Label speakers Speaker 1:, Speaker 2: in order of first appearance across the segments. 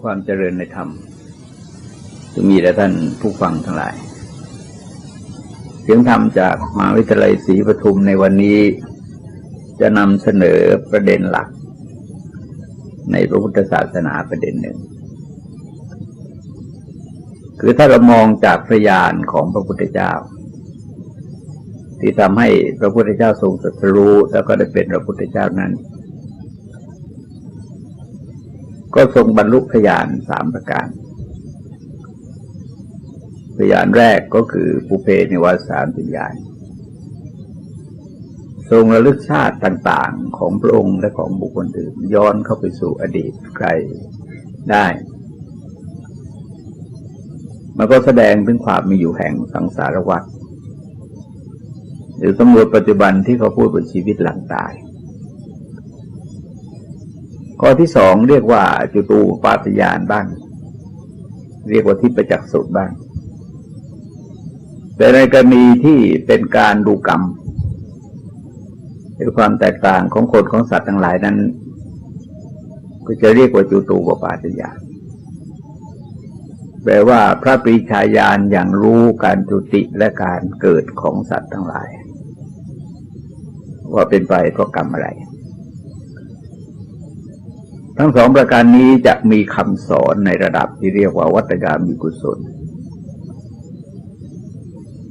Speaker 1: ความเจริญในธรรมจะมีแด่ท่านผู้ฟังทั้งหลายเสียงธรรมจากมหาวิทยาลัยศรีปทุมในวันนี้จะนำเสนอประเด็นหลักในพระพุทธศาสนาประเด็นหนึ่งคือถ้าเรามองจากพยานของพระพุทธเจ้าที่ทำให้พระพุทธเจ้าทรงตรัสรู้แล้วก็ได้เป็นพระพุทธเจ้านั้นก็ทรงบรรลุพยาน3ประการพยานแรกก็คือปุเพนิวาสานุญาณทรงระลึกชาติต่างๆของพระองค์และของบุคคลอื่นย้อนเข้าไปสู่อดีตไกลได้มันก็แสดงถึงความมีอยู่แห่งสังสารวัฏหรือสมมติปัจจุบันที่เขาพูดบนชีวิตหลังตายข้อที่สองเรียกว่าจุตูปาตญาณบ้างเรียกว่าทิพจักษุบ้างแต่ในกรณีที่เป็นการดูกรรมหรือความแตกต่างของคนของสัตว์ทั้งหลายนั้นก็จะเรียกว่าจุตูปปาตญาณแปลว่าพระปรีชาญาณอย่างรู้การจุติและการเกิดของสัตว์ทั้งหลายว่าเป็นไปเพราะกรรมอะไรทั้งสองประการนี้จะมีคำสอนในระดับที่เรียกว่าวัตกามิกุศล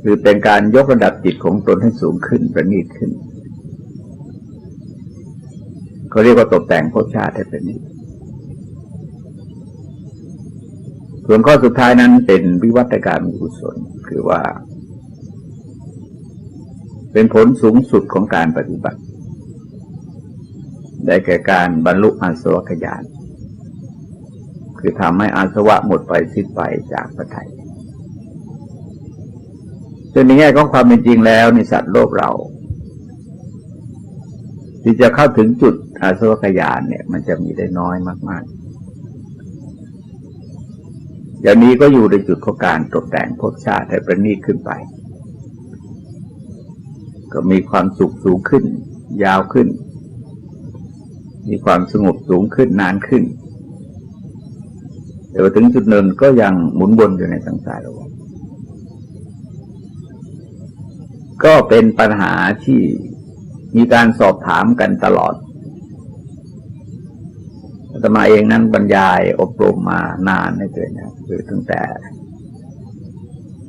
Speaker 1: คือเป็นการยกระดับจิตของตนให้สูงขึ้นประณีตขึ้นเขาเรียกว่าตกแต่งภพชาติให้เป็นนิจส่วนข้อสุดท้ายนั้นเป็นวิวัตกามิกุศลคือว่าเป็นผลสูงสุดของการปฏิบัติได้แก่การบรรลุอาสวัคญาณคือทำให้อาสวะหมดไปสิ้นไปจากพระทัยซึ่งในแง่ของความเป็นจริงแล้วในสัตว์โลกเราที่จะเข้าถึงจุดอาสวัคญาณเนี่ยมันจะมีได้น้อยมากๆอย่างนี้ก็อยู่ในจุดของการตกแต่งภพชาติให้ประณีตขึ้นไปก็มีความสุขสูงขึ้นยาวขึ้นมีความสงบสูงขึ้นนานขึ้นแต่ว่าถึงจุดหนึ่งก็ยังหมุนวนอยู่ในสังสารวัฏก็เป็นปัญหาที่มีการสอบถามกันตลอดอาตมาเองนั้นบรรยายอบรมมานานไม่เกินนะคือตั้งแต่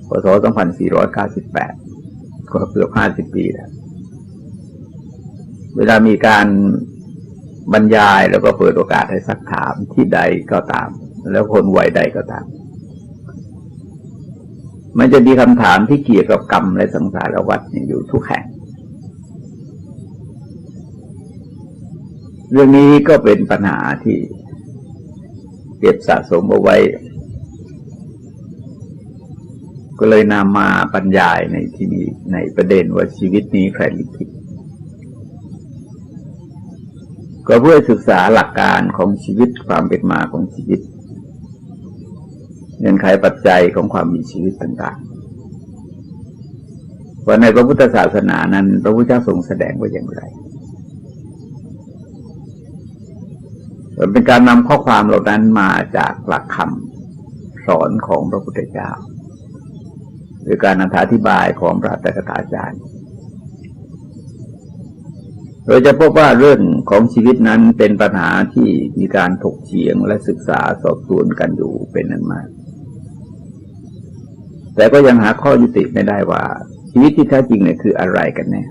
Speaker 1: พ.ศ. 2498ก็เกือบ50 ปีแล้วเวลามีการบรรยายแล้วก็เปิดโอกาสให้ซักถามที่ใดก็ตามแล้วคนวัยใดก็ตามมันจะมีคำถามที่เกี่ยวกับกรรมและสังสารวัฏอยู่ทุกแห่งเรื่องนี้ก็เป็นปัญหาที่เก็บสะสมเอาไว้ก็เลยนำมาบรรยายในที่นี้ในประเด็นว่าชีวิตนี้ใครลิขิตก็เพื่อศึกษาหลักการของชีวิตความเป็นมาของชีวิตเงื่อนไขปัจจัยของความมีชีวิตต่างๆว่าในพระพุทธศาสนานั้นพระพุทธเจ้าทรงแสดงไว้อย่างไรเป็นการนำข้อความเหล่านั้นมาจากหลักคำสอนของพระพุทธเจ้าหรือการอธิบายของพระอัฏฐกถาจารย์เราจะพบว่าเรื่องของชีวิตนั้นเป็นปัญหาที่มีการถกเถียงและศึกษาสอบสวนกันอยู่เป็นนั้นมากแต่ก็ยังหาข้อยุติไม่ได้ว่าชีวิตที่แท้จริงเนี่ยคืออะไรกันแน่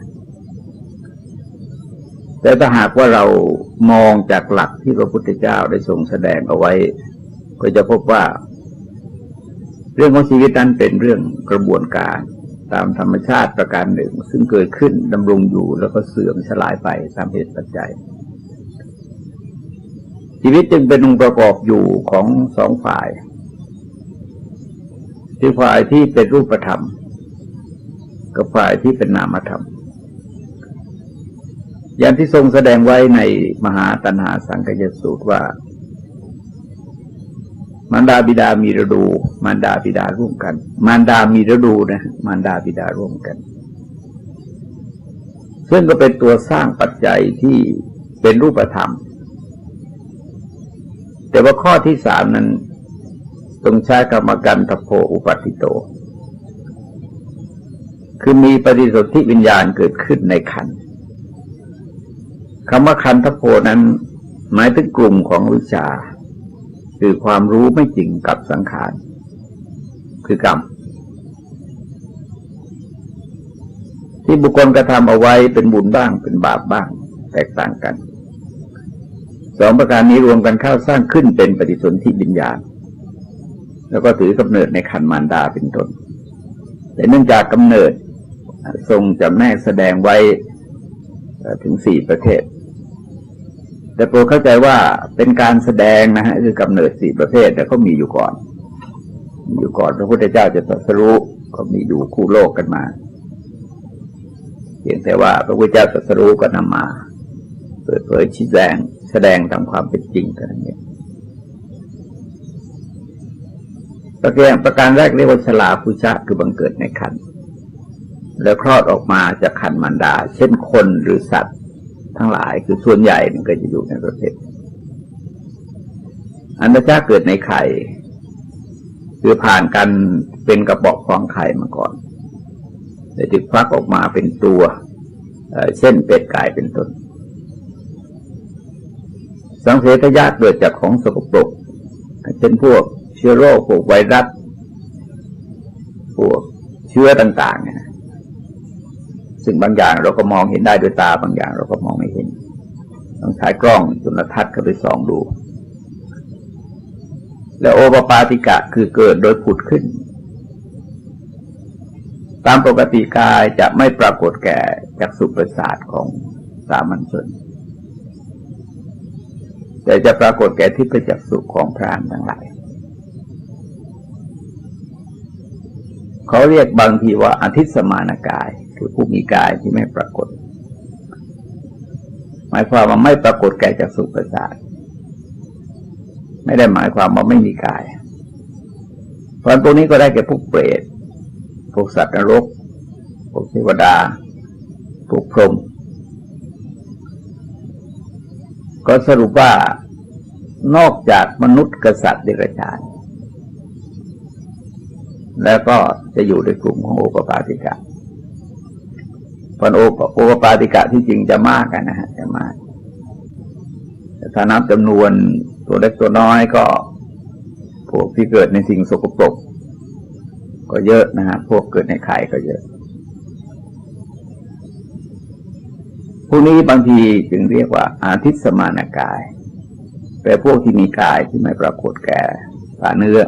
Speaker 1: แต่ถ้าหากว่าเรามองจากหลักที่พระพุทธเจ้าได้ทรงแสดงเอาไว้ก็จะพบว่าเรื่องของชีวิตนั้นเป็นเรื่องกระบวนการตามธรรมชาติประการหนึ่งซึ่งเกิดขึ้นดำรงอยู่แล้วก็เสื่อมสลายไปตามเหตุปัจจัยชีวิตจึงเป็นองค์ประกอบอยู่ของสองฝ่ายที่ฝ่ายที่เป็นรูปธรรมกับฝ่ายที่เป็นนามธรรมอย่างที่ทรงแสดงไว้ในมหาตัณหาสังคยสูตรว่ามารดาบิดามีฤดูมารดาบิดาร่วมกันมารดามีฤดูนะมารดาบิดาร่วมกันซึ่งก็เป็นตัวสร้างปัจจัยที่เป็นรูปธรรม แต่ว่าข้อที่สามนั้นต้องใช้กรรมกันตโพอุปัติโตคือมีปฏิสนธิวิญญาณเกิดขึ้นในขันธ์คำว่าขันธโพนั้นหมายถึงกลุ่มของวิชาคือความรู้ไม่จริงกับสังขารคือกรรมที่บุคคลกระทำเอาไว้เป็นบุญบ้างเป็นบาปบ้างแตกต่างกันสองประการนี้รวมกันเข้าสร้างขึ้นเป็นปฏิสนธิวิญญาณแล้วก็ถือกำเนิดในขันธ์มารดาเป็นต้นแต่เนื่องจากกำเนิดทรงจำแนกแสดงไว้ถึงสี่ประเภทแต่โปรดเข้าใจว่าเป็นการแสดงนะฮะคือกำเนิดสี่ประเภทแต่ก็มีอยู่ก่อนพระพุทธเจ้าจะตรัสรู้ก็มีอยู่คู่โลกกันมาเพียงแต่ว่าพระพุทธเจ้าตรัสรู้ก็นำมาเปิดเผยชี้แจงแสดงตามความเป็นจริงเท่านั้นเองประการแรกเรียกว่าชลาภุชะคือบังเกิดในครรภ์แล้วคลอดออกมาจากครรภ์มารดาเช่นคนหรือสัตว์ทั้งหลายคือส่วนใหญ่มันก็จะอยู่ในประเภทอันดาจาเกิดในไข่คือผ่านกันเป็นกระบอกฟองไข่มาก่อนแต่จึงฟักออกมาเป็นตัวเช่นเป็ดไก่เป็นต้นสังเสทญาติเกิดจากของสกปรกเช่นพวกเชื้อโรคพวกไวรัสพวกเชื้อต่างๆซึ่งบางอย่างเราก็มองเห็นได้ด้วยตาบางอย่างเราก็มองไม่เห็นต้องใช้กล้องจุลทรรศน์เข้าไปส่องดูและโอปปาติกะคือเกิดโดยผุดขึ้นตามปกติกายจะไม่ปรากฏแก่จักษุประสาทของสามัญชนแต่จะปรากฏแก่ทิพยจักษุของพรามทั้งหลายเขาเรียกบางทีว่าอทิสมานกายคือผู้มีกายที่ไม่ปรากฏหมายความว่าไม่ปรากฏแก่จักษุประสาทไม่ได้หมายความว่าไม่มีกายเพราะตัวนี้ก็ได้แก่พวกเปรตพวกสัตว์นรกพวกเทวดาพวกพรหมก็สรุปว่านอกจากมนุษย์กษัตริย์เดรัจฉานแล้วก็จะอยู่ในกลุ่มของโอปปาติกะเพราะโอปปาติกะที่จริงจะมากกันนะฮะจะมากแต่ถ้านับจำนวนตัวเล็กตัวน้อยก็พวกที่เกิดในสิ่งสกปรกก็เยอะนะฮะพวกเกิดในไข่ก็เยอะพวกนี้บางทีจึงเรียกว่าอาทิสมานกายแปลพวกที่มีกายที่ไม่ปรากฏแก่ตาเนื้อ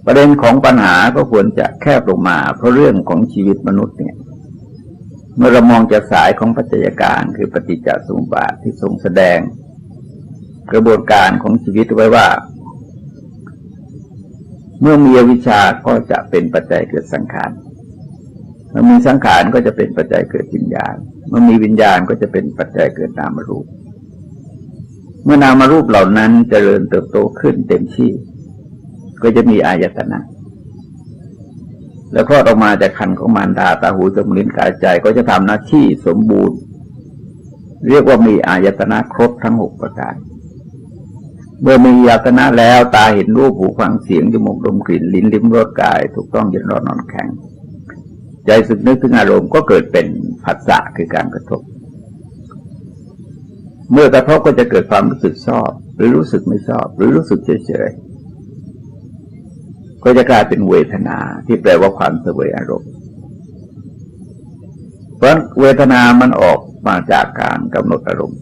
Speaker 1: ประเด็นของปัญหาก็ควรจะแคบลงมาเพราะเรื่องของชีวิตมนุษย์เนี่ยเมื่อเรามองจากสายของปัจจัยการคือปฏิจจสมุปบาทที่ทรงแสดงกระบวนการของชีวิตไว้ว่าเมื่อมีอวิชชาก็จะเป็นปัจจัยเกิดสังขารเมื่อมีสังขารก็จะเป็นปัจจัยเกิดวิญญาณเมื่อมีวิญญาณก็จะเป็นปัจจัยเกิดนามรูปเมื่อนามรูปเหล่านั้นเจริญเติบโตขึ้นเต็มที่ก็จะมีอายตนะแล้วคลอดออกมาจากครรภ์ของมารดาตาหูจมูกลิ้นกายใจก็จะทำหน้าที่สมบูรณ์เรียกว่ามีอายตนะครบทั้ง6ประการเมื่อมีอายตนะแล้วตาเห็นรูปหูฟังเสียงจมูกดมกลิ่นลิ้นลิ้มรสกายถูกต้องเย็นร้อนนอนแข็งใจสึกนึกถึงอารมณ์ก็เกิดเป็นผัสสะคือการกระทบเมื่อกระทบก็จะเกิดความรู้สึกชอบหรือรู้สึกไม่ชอบหรือรู้สึกเฉยๆก็จะกลายเป็นเวทนาที่แปลว่าความเสวยอารมณ์เพราะเวทนามันออกมาจากการกำหนดอารมณ์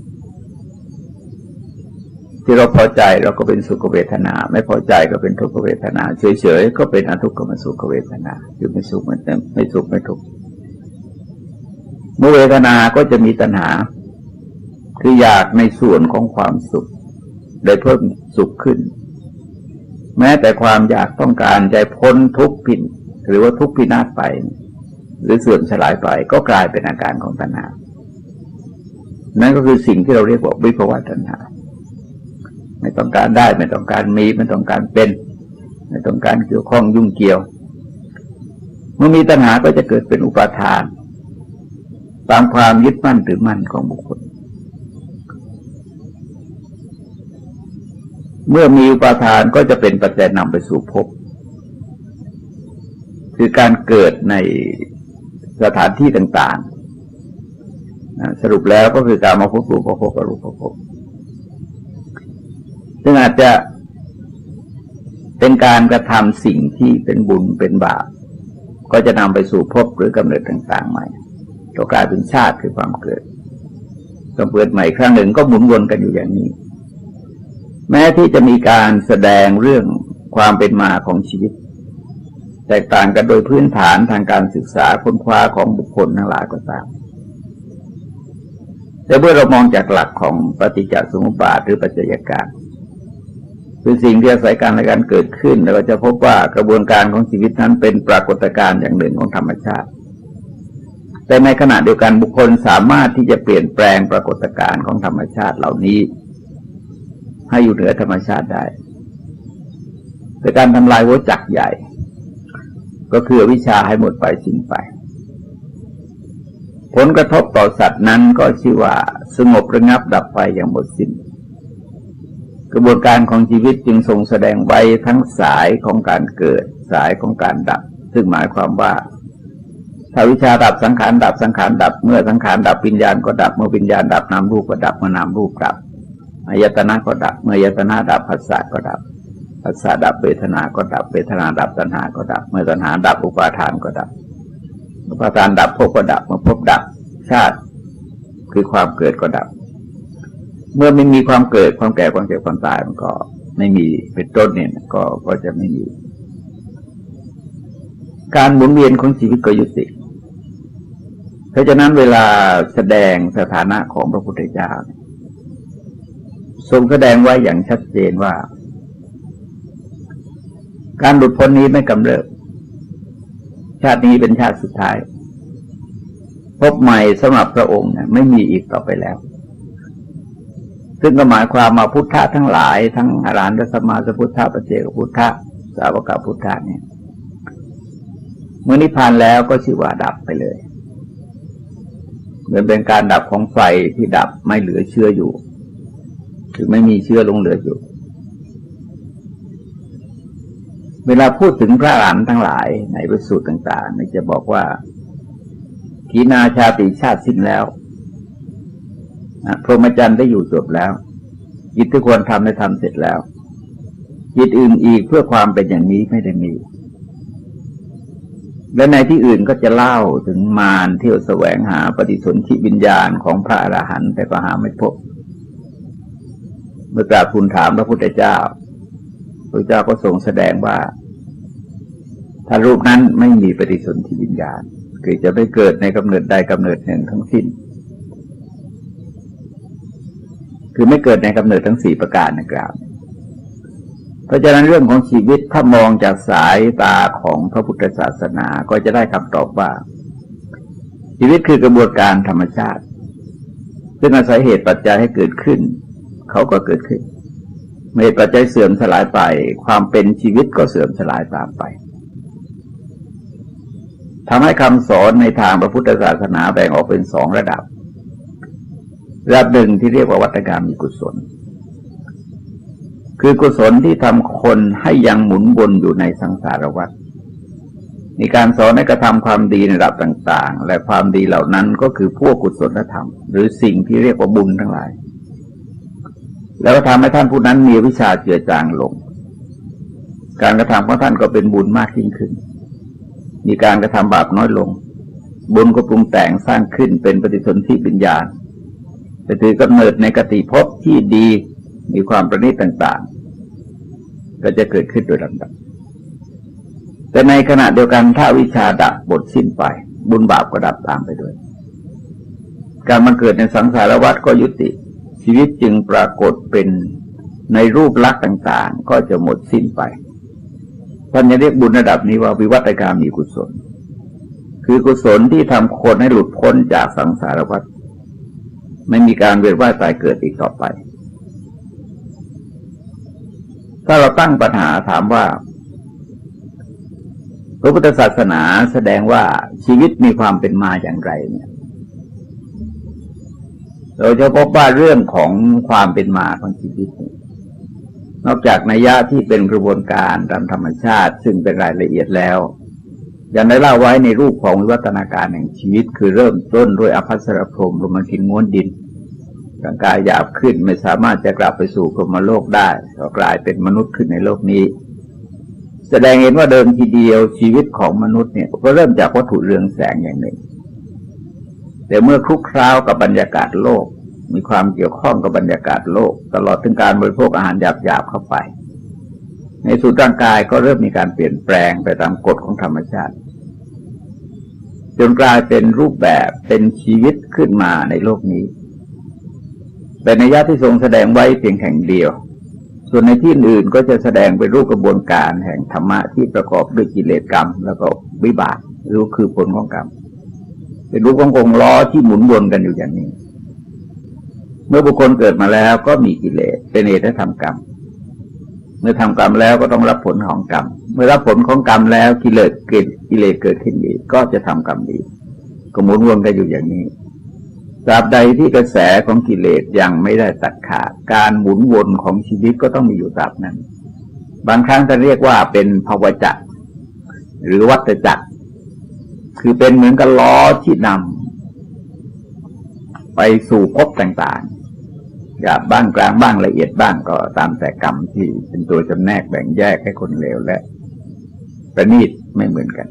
Speaker 1: ที่เราพอใจเราก็เป็นสุขเวทนาไม่พอใจก็เป็นทุกขเวทนาเฉยๆก็เป็นอทุกขมสุขเวทนาคือไม่สุขไม่ทุกข์ไม่ทุกข์เมื่อเวทนาก็จะมีตัณหาคืออยากในส่วนของความสุขได้เพิ่มสุขขึ้นแม้แต่ความอยากต้องการใจพ้นทุกข์ผิดหรือว่าทุกข์พินาศไปหรือเสื่อมสลายไปก็กลายเป็นอาการของตัณหานั่นก็คือสิ่งที่เราเรียกว่าวิภวตัณหาไม่ต้องการได้ไม่ต้องการมีไม่ต้องการเป็นไม่ต้องการเกี่ยวข้องยุ่งเกี่ยวเมื่อมีตัณหาก็จะเกิดเป็นอุปาทานตามความยึดมั่นถือมั่นของบุคคล เมื่อมีอุปาทานก็จะเป็นปัจจัยนำไปสู่ภพคือการเกิดในสถานที่ต่างๆสรุปแล้วก็คือการมาพบรูปภพกับรูปภพซึ่งอาจจะเป็นการกระทำสิ่งที่เป็นบุญเป็นบาปก็จะนำไปสู่ภพหรือกำเนิดต่างๆใหม่ก็กลายเป็นชาติคือความเกิดต้องเกิดใหม่ครั้งหนึ่งก็หมุนวนกันอยู่อย่างนี้แม้ที่จะมีการแสดงเรื่องความเป็นมาของชีวิตแตกต่างกันโดยพื้นฐานทางการศึกษาค้นคว้าของบุคคลทั้งหลายก็ตามแต่เมื่อเรามองจากหลักของปฏิจจสมุปบาทหรือปัจจัยการคือสิ่งที่อาศัยกันและการเกิดขึ้นแล้วก็จะพบว่ากระบวนการของชีวิตนั้นเป็นปรากฏการณ์อย่างหนึ่งของธรรมชาติแต่ในขณะเดียวกันบุคคลสามารถที่จะเปลี่ยนแปลงปรากฏการณ์ของธรรมชาติเหล่านี้ให้อยู่เหนือธรรมชาติได้โดยการทำลายวัฏจักรใหญ่ก็คืออวิชชาให้หมดไปสิ้นไปผลกระทบต่อสัตว์นั้นก็ชื่อว่าสงบระงับดับไปอย่างหมดสิ้นกระบวนการของชีวิตจึงทรงแสดงไว้ทั้งสายของการเกิดสายของการดับซึ่งหมายความว่าถ้าวิชาดับสังขารดับสังขารดับเมื่อสังขารดับวิญญาณก็ดับเมื่อวิญญาณดับนามรูปก็ดับเมื่อนามรูปดับอายตนะก็ดับเมื่ออายตนะดับผัสสะก็ดับผัสสะดับเวทนาก็ดับเวทนาดับตัณหาก็ดับเมื่อตัณหาดับอุปาทานก็ดับอุปาทานดับภพก็ดับเมื่อภพดับชาติคือความเกิดก็ดับเมื่อไม่มีความเกิดความแก่ความเจ็บความตายมันก็ไม่มีเป็นต้นเนี่ยก็จะไม่มีการหมุนเวียนของชีวิตก็ยุติเพราะฉะนั้นเวลาแสดงสถานะของพระพุทธเจ้าทรงแสดงไว้อย่างชัดเจนว่าการหลุดพ้นนี้ไม่กำเริบชาตินี้เป็นชาติสุดท้ายพบใหม่สำหรับพระองค์เนี่ยไม่มีอีกต่อไปแล้วซึ่งก็หมายความมาพุทธะทั้งหลายทั้งอรหันตสัมมาสัมพุทธะปัจเจกพุทธะสาวกพุทธะเนี่ยเมื่อนิพพานแล้วก็ชื่อว่าดับไปเลยเหมือนเป็นการดับของไฟที่ดับไม่เหลือเชื้ออยู่คือไม่มีเชื้อลงเหลืออยู่เวลาพูดถึงพระอรหันต์ทั้งหลายในพระสูตรต่างๆจะบอกว่าขีณาชาติชาติสิ้นแล้วพรหมจรรย์ได้อยู่จบแล้วกิจที่ควรทำได้ทำเสร็จแล้วกิจอื่นอีกเพื่อความเป็นอย่างนี้ไม่ได้มีและในที่อื่นก็จะเล่าถึงมารเที่ยวแสวงหาปฏิสนธิวิญญาณของพระอรหันต์แต่ก็หาไม่พบเมื่อกราบทูลถามพระพุทธเจ้าพระเจ้าก็ทรงแสดงว่าถ้ารูปนั้นไม่มีปฏิสนธิวิญญาณคือจะไม่เกิดในกำเนิดใดกำเนิดหนึ่งทั้งสิ้นคือไม่เกิดในกำเนิดทั้งสี่ประการดังกล่าวเพราะฉะนั้นเรื่องของชีวิตถ้ามองจากสายตาของพระพุทธศาสนาก็จะได้คำตอบว่าชีวิตคือกระบวนการธรรมชาติซึ่งอาศัยเหตุปัจจัยให้เกิดขึ้นเขาก็เกิดขึ้นเมื่อเหตุปัจจัยเสื่อมสลายไปความเป็นชีวิตก็เสื่อมสลายตามไปทำให้คำสอนในทางพระพุทธศาสนาแบ่งออกเป็นสองระดับหนึ่งที่เรียกว่าวัฏกรรมมีกุศลคือกุศลที่ทำคนให้ยังหมุนวนอยู่ในสังสารวัฏมีการสอนให้กระทำความดีในระดับต่างๆและความดีเหล่านั้นก็คือพวกกุศลธรรมหรือสิ่งที่เรียกว่าบุญทั้งหลายแล้วก็ทำให้ท่านผู้นั้นมีวิชาเจือจางลงการกระทำของท่านก็เป็นบุญมากยิ่งขึ้นมีการกระทำบาปน้อยลงบุญก็ปรุงแต่งสร้างขึ้นเป็นปฏิสนธิวิญญาณแต่ถือกำเนิดในกติภพที่ดีมีความประณีตต่างๆก็จะเกิดขึ้นโดยลำดับแต่ในขณะเดียวกันถ้าวิชาดับหมดสิ้นไปบุญบาปก็ดับตามไปด้วยการมาเกิดในสังสารวัฏก็ยุติชีวิตจึงปรากฏเป็นในรูปลักษณ์ต่างๆก็จะหมดสิ้นไปท่านจะเรียกบุญระดับนี้ว่าวิวัตกามีกุศลคือกุศลที่ทำคนให้หลุดพ้นจากสังสารวัฏไม่มีการเวียนว่ายตายเกิดอีกต่อไปถ้าเราตั้งปัญหาถามว่าพระพุทธศาสนาแสดงว่าชีวิตมีความเป็นมาอย่างไรเนี่ยเราจะพบว่าเรื่องของความเป็นมาของชีวิตพ นอกจากนัยยะที่เป็นกระบวนการตามธรรมชาติซึ่งเป็นรายละเอียดแล้วยังได้เล่าไว้ในรูปของวิวัฒนาการแห่งชีวิตคือเริ่มต้นด้วยอภัสรพรหมลงมากินม้วนดินร่างกายหยาบขึ้นไม่สามารถจะกลับไปสู่พรหมโลกได้ก็กลายเป็นมนุษย์ขึ้นในโลกนี้แสดงเห็นว่าเดิมทีเดียวชีวิตของมนุษย์เนี่ยก็เริ่มจากวัตถุเรืองแสงอย่างหนึ่งแต่เมื่อคลุกคล้าวกับบรรยากาศโลกมีความเกี่ยวข้องกับบรรยากาศโลกตลอดถึงการบริโภคอาหารหยาบๆเข้าไปในสุดร่างกายก็เริ่มมีการเปลี่ยนแปลงไปตามกฎของธรรมชาติจนกลายเป็นรูปแบบเป็นชีวิตขึ้นมาในโลกนี้แต่ในยะที่ทรงแสดงไว้เพียงแห่งเดียวส่วนในที่อื่นก็จะแสดงเป็นรูปกระบวนการแห่งธรรมะที่ประกอบด้วยกิเลสกรรมแล้วก็วิบากหรือคือผลของกรรมเป็นรูปของกงล้อที่หมุนวนกันอยู่อย่างนี้เมื่อบุคคลเกิดมาแล้วก็มีกิเลสเป็นเหตุให้ทำกรรมเมื่อทำกรรมแล้วก็ต้องรับผลของกรรมเมื่อรับผลของกรรมแล้วกิเลสเกิดขึ้นอีกก็จะทำกรรมอีกก็หมุนวนกันอยู่อย่างนี้ตราบใดที่กระแสของกิเลสยังไม่ได้ตัดขาดการหมุนวนของชีวิตก็ต้องมีอยู่ตราบนั้นบางครั้งจะเรียกว่าเป็นภวจักรหรือวัฏจักรคือเป็นเหมือนกับล้อที่นำไปสู่ภพต่างๆหยาบบ้างกลางบ้างละเอียดบ้างก็ตามแต่กรรมที่เป็นตัวจำแนกแบ่งแยกให้คนเลวและประณีตไม่เหมือนกัน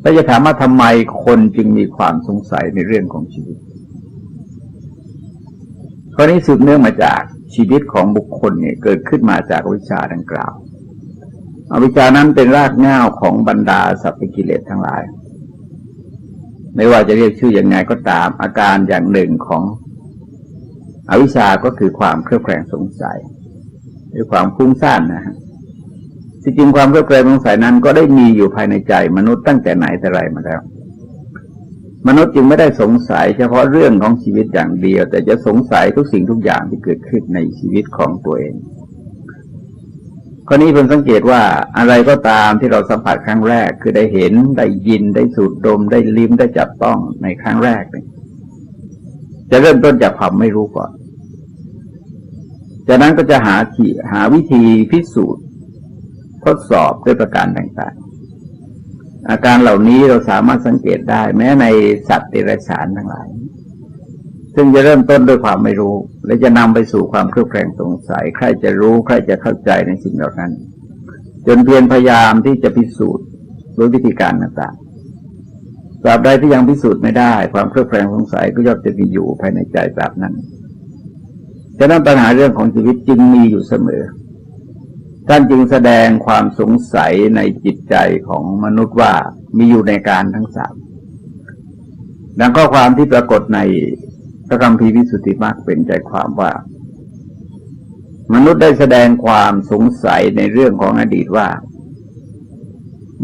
Speaker 1: ถ้าจะถามว่าทำไมคนจึงมีความสงสัยในเรื่องของชีวิตข้อนี้สืบเนื่องมาจากชีวิตของบุคคลเนี่ยเกิดขึ้นมาจากอวิชชาดังกล่าวอวิชชานั้นเป็นรากเหง้าของบรรดาสัพพกิเลสทั้งหลายไม่ว่าจะเรียกชื่ออย่างไงก็ตามอาการอย่างหนึ่งของอวิชชาก็คือความเครือบแคลงสงสัยหรือความฟุ้งซ่านนะฮะที่จริงความเครือบแคลงสงสัยนั้นก็ได้มีอยู่ภายในใจมนุษย์ตั้งแต่ไหนแต่ไรมาแล้วมนุษย์จึงไม่ได้สงสัยเฉพาะเรื่องของชีวิตอย่างเดียวแต่จะสงสัยทุกสิ่งทุกอย่างที่เกิดขึ้นในชีวิตของตัวเองข้อนี้ผมสังเกตว่าอะไรก็ตามที่เราสัมผัสครั้งแรกคือได้เห็นได้ยินได้สูดดมได้ลิ้มได้จับต้องในครั้งแรกเนี่ยจะเริ่มต้นจากความไม่รู้ก่อนจากนั้นก็จะหาวิธีพิสูจน์ทดสอบด้วยประการต่างๆอาการเหล่านี้เราสามารถสังเกตได้แม้ในสัตว์เดรัจฉานทั้งหลายซึ่งจะเริ่มต้นด้วยความไม่รู้และจะนำไปสู่ความเครือบแคลงสงสัยใครจะรู้ใครจะเข้าใจในสิ่งเหล่านั้นจนเพียรพยายามที่จะพิสูจน์ด้วยวิธีการต่างๆตราบใดที่ยังพิสูจน์ไม่ได้ความเครือบแคลงสงสัยก็ย่อมจะมีอยู่ภายในใจตราบนั้นฉะนั้นปัญหาเรื่องของชีวิตจึงมีอยู่เสมอท่านจึงแสดงความสงสัยในจิตใจของมนุษย์ว่ามีอยู่ในการทั้งสามดังข้อความที่ปรากฏในพระคัมภีร์วิสุทธิมรรคเป็นใจความว่ามนุษย์ได้แสดงความสงสัยในเรื่องของอดีตว่า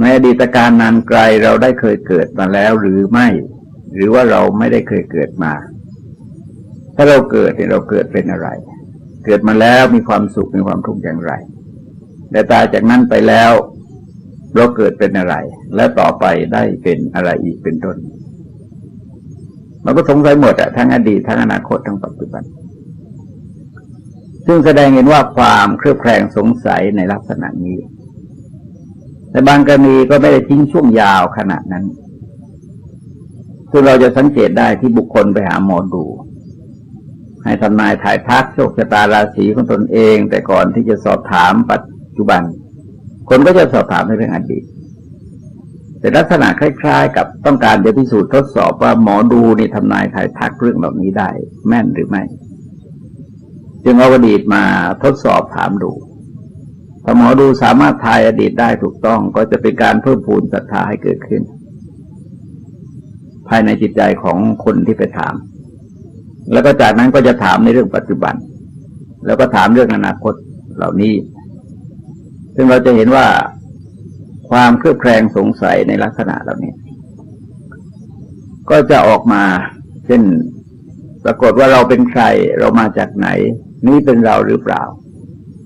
Speaker 1: ในอดีตการนานไกลเราได้เคยเกิดมาแล้วหรือไม่หรือว่าเราไม่ได้เคยเกิดมาถ้าเราเกิดเนี่ยเราเกิดเป็นอะไรเกิดมาแล้วมีความสุขมีความทุกข์อย่างไรและตายจากนั้นไปแล้วเราเกิดเป็นอะไรและต่อไปได้เป็นอะไรอีกเป็นต้นเราก็สงสัยหมดทั้งอดีตทั้งอนาคตทั้งปัจจุบันซึ่งแสดงเห็นว่าความเครือบแคลงสงสัยในลักษณะนี้แต่บางกรณีก็ไม่ได้ทิ้งช่วงยาวขนาดนั้นซึ่งเราจะสังเกตได้ที่บุคคลไปหาหมอดูให้ทำนายถ่ายทักโชคชะตาราศีของตนเองแต่ก่อนที่จะสอบถามปัจจุบันคนก็จะสอบถามในเรื่องอดีตแต่ลักษณะคล้ายๆกับต้องการจะพิสูจน์ทดสอบว่าหมอดูนี่ทำนายถ่ายทักเรื่องเหล่านี้ได้แม่นหรือไม่จึงเอาอดีตมาทดสอบถามดูถ้าหมอดูสามารถทายอดีตได้ถูกต้องก็จะเป็นการเพิ่มพูนศรัทธาให้เกิดขึ้นภายในจิตใจของคนที่ไปถามแล้วก็จากนั้นก็จะถามในเรื่องปัจจุบันแล้วก็ถามเรื่องอนาคตเหล่านี้ซึ่งเราจะเห็นว่าความเครือบแคลงสงสัยในลักษณะเหล่านี้ก็จะออกมาเช่นปรากฏว่าเราเป็นใครเรามาจากไหนนี้เป็นเราหรือเปล่า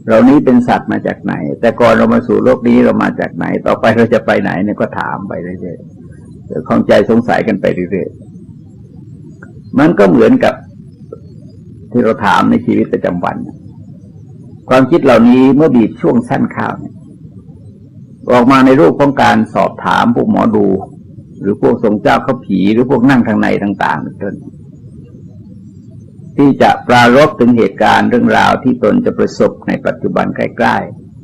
Speaker 1: เรานี้เป็นสัตว์มาจากไหนแต่ก่อนเรามาสู่โลกนี้เรามาจากไหนต่อไปเราจะไปไหนเนี่ยก็ถามไปเรื่อยๆข้องใจสงสัยกันไปเรื่อยๆมันก็เหมือนกับ ที่เราถามในชีวิตประจำวันความคิดเหล่านี้เมื่อบีบช่วงสั้นข้าวออกมาในรูปของการสอบถามพวกหมอดูหรือพวกทรงเจ้าเขาผีหรือพวกนั่งทางในต่างๆเป็นต้นที่จะปรารภถึงเหตุการณ์เรื่องราวที่ตนจะประสบในปัจจุบันใกล้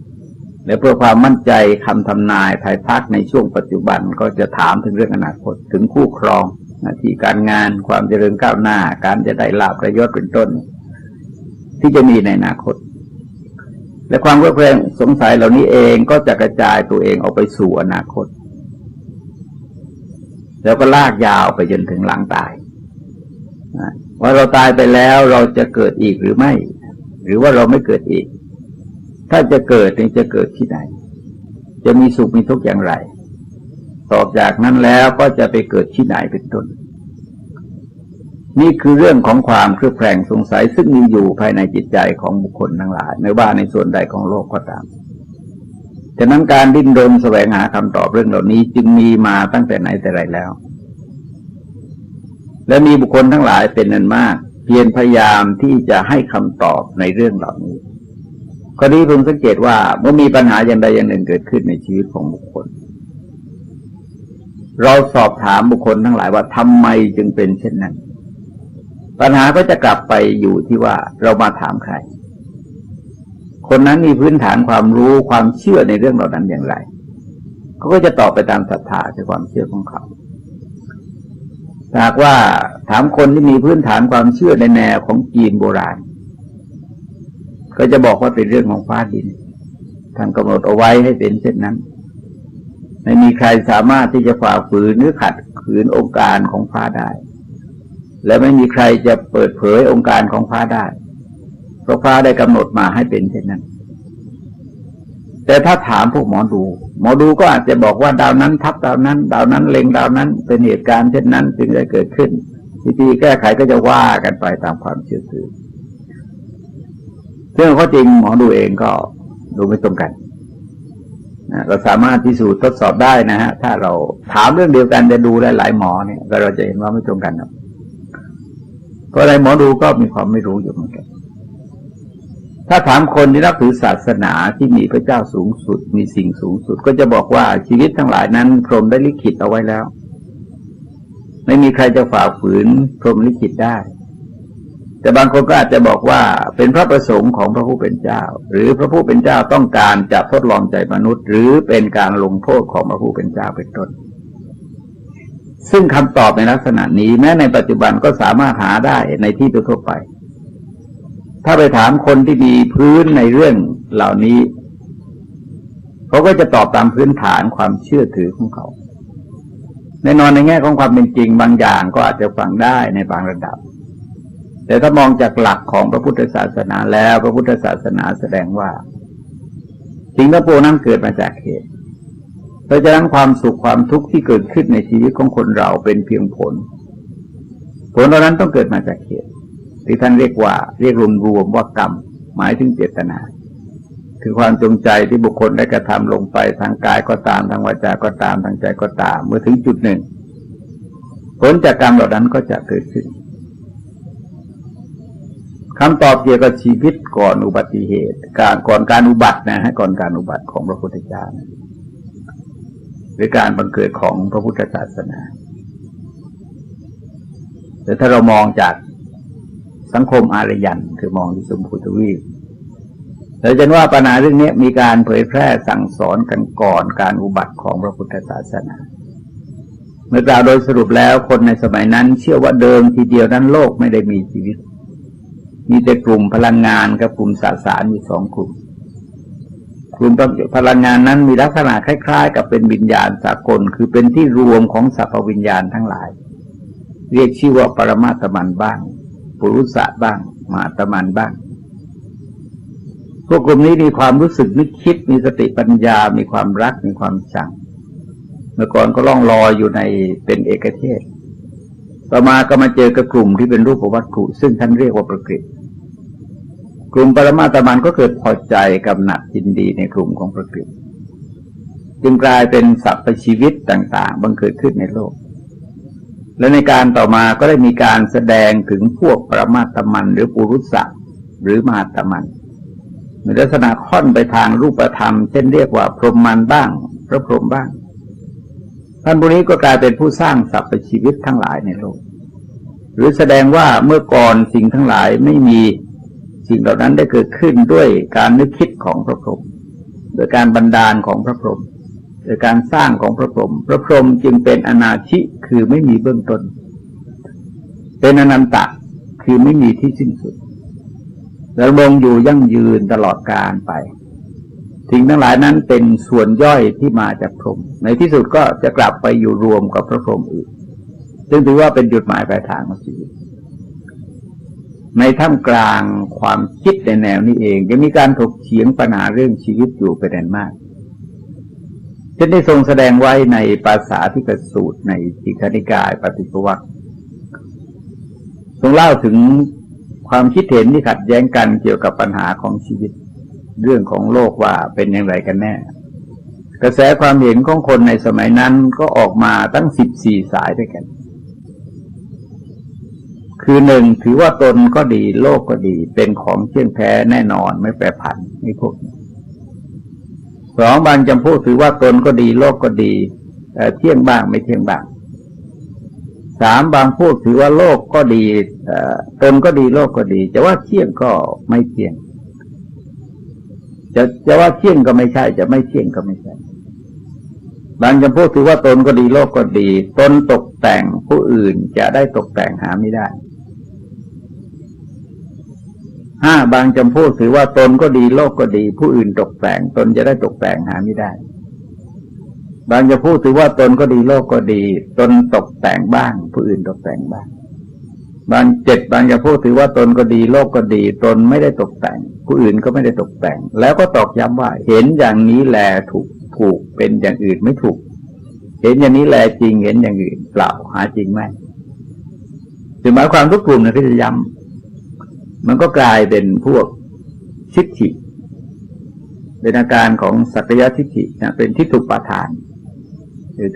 Speaker 1: ๆและเพื่อความมั่นใจคำทำนายภายภาคในช่วงปัจจุบันก็จะถามถึงเรื่องอนาคตถึงคู่ครองหน้าที่การงานความเจริญก้าวหน้าการจะได้ลาภประโยชน์เป็นต้นที่จะมีในอนาคตและความเครืองสงสัยเหล่านี้เองก็จะกระจายตัวเองออกไปสู่อนาคตแล้วก็ลากยาวไปจนถึงหลังตายว่าเราตายไปแล้วเราจะเกิดอีกหรือไม่หรือว่าเราไม่เกิดอีกถ้าจะเกิดนี่จะเกิดที่ไหนจะมีสุขมีทุกข์อย่างไรตอบจากนั้นแล้วก็จะไปเกิดที่ไหนเป็นต้นนี่คือเรื่องของความเครือบแคลงสงสัยซึ่งมีอยู่ภายในจิตใจของบุคคลทั้งหลายไม่ว่าในส่วนใดของโลกก็ตามฉะนั้นการดิ้นรนแสวงหาคำตอบเรื่องเหล่านี้จึงมีมาตั้งแต่ไหนแต่ไรแล้วและมีบุคคลทั้งหลายเป็นอันมากเพียรพยายามที่จะให้คำตอบในเรื่องเหล่านี้ก็นี้ผมสังเกตว่าเมื่อมีปัญหาอย่างใดอย่างหนึ่งเกิดขึ้นในชีวิตของบุคคลเราสอบถามบุคคลทั้งหลายว่าทำไมจึงเป็นเช่นนั้นปัญหาก็จะกลับไปอยู่ที่ว่าเรามาถามใครคนนั้นมีพื้นฐานความรู้ความเชื่อในเรื่องเหล่านั้นอย่างไรเขาก็จะตอบไปตามศรัทธาในความเชื่อของเขาหากว่าถามคนที่มีพื้นฐานความเชื่อในแนวของจีนโบราณก็จะบอกว่าเป็นเรื่องของฟ้าดินท่านกำหนดเอาไว้ให้เป็นเช่นนั้นไม่มีใครสามารถที่จะฝ่าฝืนหรือขัดขืนองค์การของฟ้าได้และไม่มีใครจะเปิดเผยองค์การของฟ้าได้เพราะฟ้าได้กำหนดมาให้เป็นเช่นนั้นแต่ถ้าถามพวกหมอดูก็อาจจะบอกว่าดาวนั้นทับดาวนั้นดาวนั้นเล็งดาวนั้นเป็นเหตุการณ์เช่นนั้นจึงได้เกิดขึ้นวิธีแก้ไขก็จะว่ากันไปตามความเชื่อถือซึ่งข้อจริงหมอดูเองก็ดูไม่ตรงกันเราสามารถพิสูจน์ทดสอบได้นะฮะถ้าเราถามเรื่องเดียวกันจะดูหลายๆหมอเนี่ยก็เราจะเห็นว่าไม่ตรงกันครับเพราะอะไรหมอดูก็มีความไม่รู้อยู่เหมือนกันถ้าถามคนที่นับถือศาสนาที่มีพระเจ้าสูงสุดมีสิ่งสูงสุดก็จะบอกว่าชีวิตทั้งหลายนั้นพรหมได้ลิขิตเอาไว้แล้วไม่มีใครจะฝ่าฝืนพรหมลิขิตได้แต่บางคนก็อาจจะบอกว่าเป็นพระประสงค์ของพระผู้เป็นเจ้าหรือพระผู้เป็นเจ้าต้องการจะทดลองใจมนุษย์หรือเป็นการลงโทษของพระผู้เป็นเจ้าเป็นต้นซึ่งคำตอบในลักษณะนี้แม้ในปัจจุบันก็สามารถหาได้ในที่ทั่วไปถ้าไปถามคนที่มีพื้นในเรื่องเหล่านี้เขาก็จะตอบตามพื้นฐานความเชื่อถือของเขาแน่นอนในแง่ของความเป็นจริงบางอย่างก็อาจจะฟังได้ในบางระดับแต่ถ้ามองจากหลักของพระพุทธศาสนาแล้วพระพุทธศาสนาแสดงว่าสิ่งทั้งปวงนั้นเกิดมาจากเหตุเพราะฉะนั้นความสุขความทุกข์ที่เกิดขึ้นในชีวิตของคนเราเป็นเพียงผลเหล่านั้นต้องเกิดมาจากเหตุที่ท่านเรียกรวมว่ากรรมหมายถึงเจตนาคือความจงใจที่บุคคลได้กระทำลงไปทางกายก็ตามทางวาจาก็ตามทางใจก็ตามเมื่อถึงจุดหนึ่งผลจากกรรมเหล่านั้นก็จะเกิดขึ้นคำตอบเกี่ยวกับชีวิตก่อนอุบัติเหตุก่อนการอุบัตินะฮะก่อนการอุบัติของพระพุทธเจ้าหรือการบังเกิดของพระพุทธศาสนาแต่ถ้าเรามองจากสังคมอารยันคือมองที่ชมพูทวีปเราจะเห็นว่าปัญหาเรื่องนี้มีการเผยแพร่สั่งสอนกันก่อนการอุบัติของพระพุทธศาสนาเมื่อกล่าวโดยสรุปแล้วคนในสมัยนั้นเชื่อว่าเดิมทีเดียวนั้นโลกไม่ได้มีชีวิตมีแต่กลุ่มพลังงานกับกลุ่มสสารมีสองกลุ่มพลังงานนั้นมีลักษณะคล้ายๆกับเป็นวิญญาณสากลคือเป็นที่รวมของสรรพวิญญาณทั้งหลายเรียกชื่อว่าปรมาตมันบ้างปุรุษะบ้างมหาตมันบ้างพวกกลุ่มนี้มีความรู้สึกนึกคิดมีสติปัญญามีความรักมีความชังเมื่อก่อนก็ล่องลอยอยู่ในเป็นเอกเทศต่อมาก็มาเจอกับกลุ่มที่เป็นรูปวัตถุซึ่งท่านเรียกว่าประกฤติกลุ่มปรมาตมันก็เกิดพอใจกำหนัดยินดีในกลุ่มของประกฤติจึงกลายเป็นสรรพชีวิตต่างๆบังเกิดขึ้นในโลก และในการต่อมาก็ได้มีการแสดงถึงพวกปรมาตมันหรือปุรุษะหรือมหาตมันมีลักษณะค่อนไปทางรูปธรรมเช่นเรียกว่าพรหมันบ้างพระพรหมบ้างท่านผู้นี้ก็กลายเป็นผู้สร้างสรรพชีวิตทั้งหลายในโลกหรือแสดงว่าเมื่อก่อนสิ่งทั้งหลายไม่มีสิ่งเหล่านั้นได้เกิดขึ้นด้วยการนึกคิดของพระพรหมโดยการบันดาลของพระพรหมโดยการสร้างของพระพรหมพระพรหมจึงเป็นอนาชิคือไม่มีเบื้องต้นเป็นอนันตะคือไม่มีที่สิ้นสุดดำรงอยู่ยั่งยืนตลอดกาลไปสิ่งทั้งหลายนั้นเป็นส่วนย่อยที่มาจากพรหมในที่สุดก็จะกลับไปอยู่รวมกับพระพรหมอีกซึ่งถือว่าเป็นจุดหมายปลายทางของชีวิตในท่ามกลางความคิดในแนวนี้เองจะมีการถกเถียงปัญหาเรื่องชีวิตอยู่เป็นอันมากเช่นได้ทรงแสดงไว้ในปาสาธิกสูตรในทีฆนิกายปฏิปวัคทรงเล่าถึงความคิดเห็นที่ขัดแย้งกันเกี่ยวกับปัญหาของชีวิตเรื่องของโลกว่าเป็นอย่างไรกันแน่กระแสความเห็นของคนในสมัยนั้นก็ออกมาตั้ง14สายด้วยกันคือหนึ่งถือว่าตนก็ดีโลกก็ดีเป็นของเที่ยงแท้แน่นอนไม่แปรผันนี่พวกสองบางจำพวกถือว่าตนก็ดีโลกก็ดีเที่ยงบ้างไม่เที่ยงบ้างสามบางพวกถือว่าโลกก็ดีตนก็ดีโลกก็ดีจะว่าเที่ยงก็ไม่เที่ยงจะว่าเที่ยงก็ไม่ใช่จะไม่เที่ยงก็ไม่ใช่บางจำพวกถือว่าตนก็ดีโลกก็ดีตนตกแต่งผู้อื่นจะได้ตกแต่งหาไม่ได้ห้าบางจำพวกถือว่าตนก็ดีโลกก็ดีผู้อื่นตกแต่งตนจะได้ตกแต่งหาไม่ได้บางจำพวกถือว่าตนก็ดีโลกก็ดีตนตกแต่งบ้างผู้อื่นตกแต่งบ้างบางจำพวกถือว่าตนก็ดีโลกก็ดีตนไม่ได้ตกแต่งผู้อื่นก็ไม่ได้ตกแต่งแล้วก็ตอกย้ำว่าเห็นอย่างนี้แลถูกเป็นอย่างอื่นไม่ถูกเห็นอย่างนี้แลจริงเห็นอย่างอื่นเปล่าหาจริงไม่ถึงหมายความทุกกลุ่มนะที่จะย้ำมันก็กลายเป็นพวกทิฏฐิเป็นอาการของสักยทิฏฐินะเป็นทิฏฐุปาทาน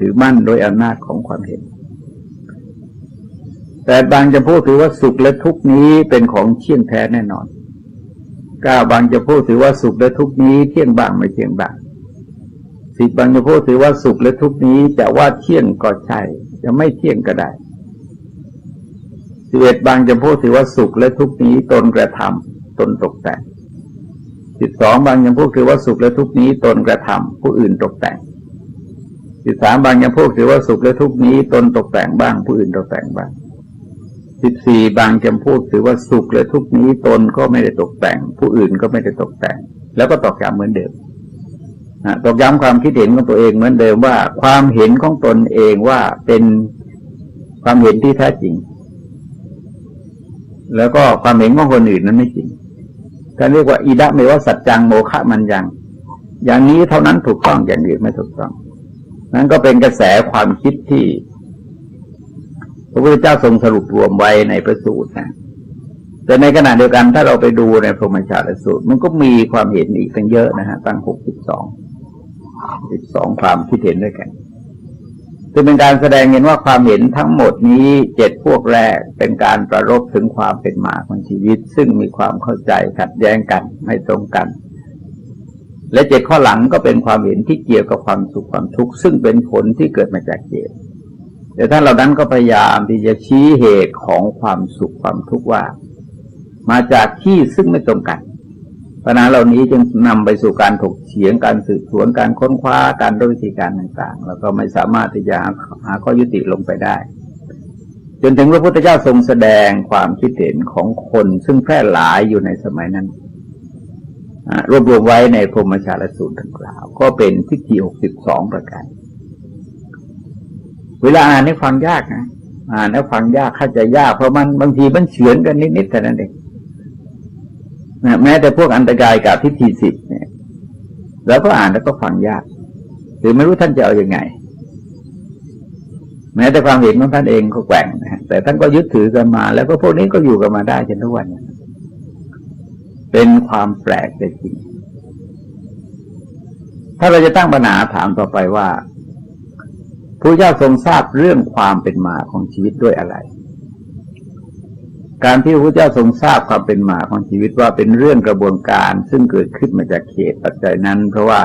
Speaker 1: ถือมั่นโดยอำนาจของความเห็นแต่บางจะพูดถือว่าสุขและทุกข์นี้เป็นของเที่ยงแท้แน่นอนบางจะพูดถือว่าสุขและทุกข์นี้เที่ยงบ้างไม่เที่ยงบ้างบางจะพูดถือว่าสุขและทุกข์นี้จะว่าเที่ยงก็ใช่จะไม่เที่ยงก็ได้บางจะพูดถือว่าสุขและทุกข์นี้ตนกระทำตนตกแต่งบางจะพูดถือว่าสุขและทุกข์นี้ตนกระทำผู้อื่นตกแต่งบางจะพูดถือว่าสุขและทุกข์นี้ตนตกแต่งบ้างผู้อื่นตกแต่งบ้างบางจำพวกถือว่าสุขและทุกข์นี้ตนก็ไม่ได้ตกแต่งผู้อื่นก็ไม่ได้ตกแต่งแล้วก็ตอกย้ำเหมือนเดิมตอกย้ำความคิดเห็นของตัวเองเหมือนเดิมว่าความเห็นของตนเองว่าเป็นความเห็นที่แท้จริงแล้วก็ความเห็นของคนอื่นนั้นไม่จริงการเรียกว่าอิดะเมวะสัจจังโมฆะมันยังอย่างนี้เท่านั้นถูกต้องอย่างอื่นไม่ถูกต้องนั่นก็เป็นกระแสความคิดที่พระพุทธเจ้าทรงสรุปรวมไว้ในพระสูตรนะแต่ในขณะเดียวกันถ้าเราไปดูในพรหมชาติสูตรมันก็มีความเห็นอีกตั้งเยอะนะฮะตั้ง12ความคิดเห็นด้วยกันซึ่งเป็นการแสดงเห็นว่าความเห็นทั้งหมดนี้7พวกแรกเป็นการประรบถึงความเป็นมาของชีวิตซึ่งมีความเข้าใจขัดแย้งกันไม่ตรงกันและ7ข้อหลังก็เป็นความเห็นที่เกี่ยวกับความสุขความทุกข์ซึ่งเป็นผลที่เกิดมาจากเหตุแต่ท่านเหล่านั้นก็พยายามที่จะชี้เหตุของความสุขความทุกข์ว่ามาจากที่ซึ่งไม่ตรงกันปัญหาเหล่านี้จึงนำไปสู่การถกเถียงการสืบสวนการค้นคว้าการด้วยวิธีการต่างๆแล้วก็ไม่สามารถที่จะหาข้อยุติลงไปได้จนถึงพระพุทธเจ้าทรงแสดงความคิดเห็นของคนซึ่งแพร่หลายอยู่ในสมัยนั้นรวบรวมไว้ในพรหมชาติสูตรดังกล่าวก็เป็นทิฏฐิ62ประการเวลาอ่านให้ฟังยากนะอ่านแล้วฟังยากเข้าใจยากเพราะมันบางทีมันเฉือนกันนิดๆแต่นั้นเองแม้แต่พวกอันตรายกับทิฏฐิ10เนี่ยแล้วก็อ่านแล้วก็ฟังยากหรือไม่รู้ท่านจะเอาอย่างไงแม้แต่ความเห็นของท่านเองก็แกว่งนะแต่ท่านก็ยึดถือกันมาแล้วก็พวกนี้ก็อยู่กันมาได้จนทุกวันนี้เป็นความแปลกแต่จริงถ้าเราจะตั้งปัญหาถามต่อไปว่า พระเจ้าทรงทราบเรื่องความเป็นมาของชีวิตด้วยอะไรการที่พระเจ้าทรงทราบความเป็นมาของชีวิตว่าเป็นเรื่องกระบวนการซึ่งเกิดขึ้นมาจากเหตุปัจจัยนั้นเพราะว่า